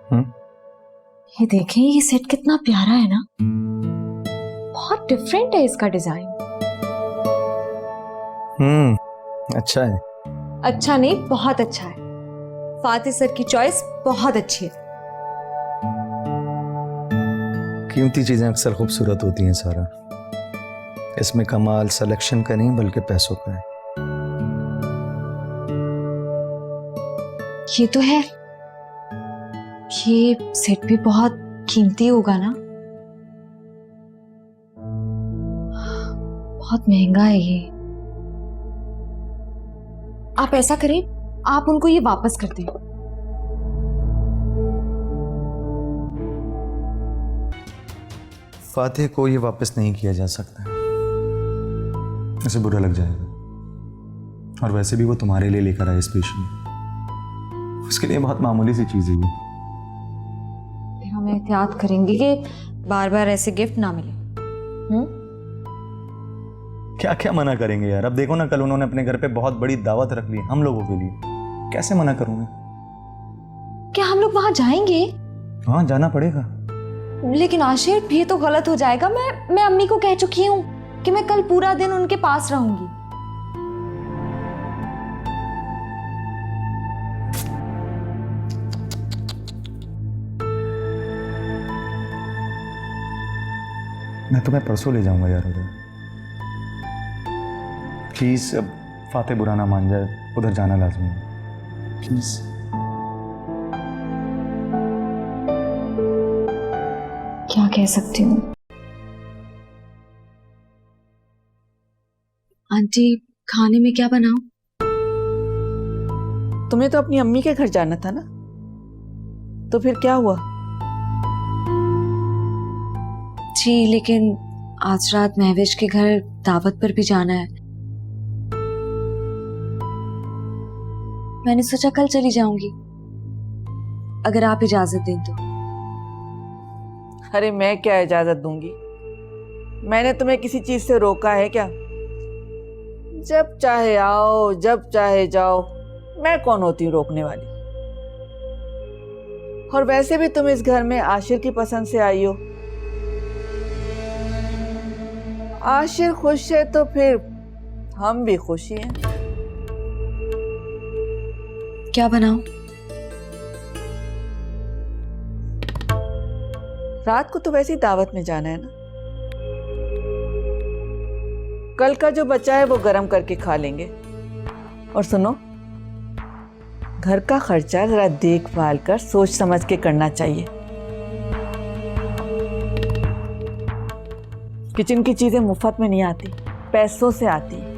हम्म? ये देखें, ये सेट कितना प्यारा है ना, बहुत डिफरेंट है इसका डिजाइन। अच्छा है। अच्छा नहीं, बहुत अच्छा है। फातिह सर की चॉइस बहुत अच्छी है। कीमती चीजें अक्सर खूबसूरत होती हैं सारा। इसमें कमाल सिलेक्शन का नहीं बल्कि पैसों का है। ये तो है, ये सेट भी बहुत कीमती होगा ना, बहुत महंगा है ये। आप ऐसा करें, आप उनको ये वापस कर दें। फातिह को ये वापस नहीं किया जा सकता, उसे बुरा लग जाएगा। और वैसे भी वो तुम्हारे लिए लेकर आए स्पेशली, उसके लिए बहुत मामूली सी चीज है ये। हम एहतियात करेंगे कि बार बार ऐसे गिफ्ट ना मिले। क्या क्या मना करेंगे यार। अब देखो ना, कल उन्होंने अपने घर पे बहुत बड़ी दावत रख ली हम लोगों के लिए, कैसे मना करूंगा। क्या हम लोग वहां जाएंगे? हाँ, जाना पड़ेगा। लेकिन आशिर, ये तो गलत हो जाएगा। मैं अम्मी को कह चुकी हूँ कि मैं कल पूरा दिन उनके पास रहूंगी। मैं तुम्हें परसों ले जाऊंगा यार उधर। प्लीज, अब फातिह बुरा ना मान जाए, उधर जाना लाजमी है प्लीज। क्या कह सकती हूँ? आंटी, खाने में क्या बनाऊं? तुम्हें तो अपनी अम्मी के घर जाना था ना, तो फिर क्या हुआ? जी, लेकिन आज रात महविश के घर दावत पर भी जाना है। मैंने सोचा कल चली जाऊंगी, अगर आप इजाजत दें तो। अरे मैं क्या इजाजत दूंगी? मैंने तुम्हें किसी चीज से रोका है क्या? जब चाहे आओ, जब चाहे जाओ, मैं कौन होती हूँ रोकने वाली? और वैसे भी तुम इस घर में आशिर की पसंद से आई हो। आशिर खुश है तो फिर हम भी खुश ही हैं। क्या बनाऊं? रात को तो वैसे ही दावत में जाना है ना, कल का जो बचा है वो गरम करके खा लेंगे। और सुनो, घर का खर्चा जरा देखभाल कर सोच समझ के करना चाहिए। किचन की चीजें मुफ्त में नहीं आती, पैसों से आती।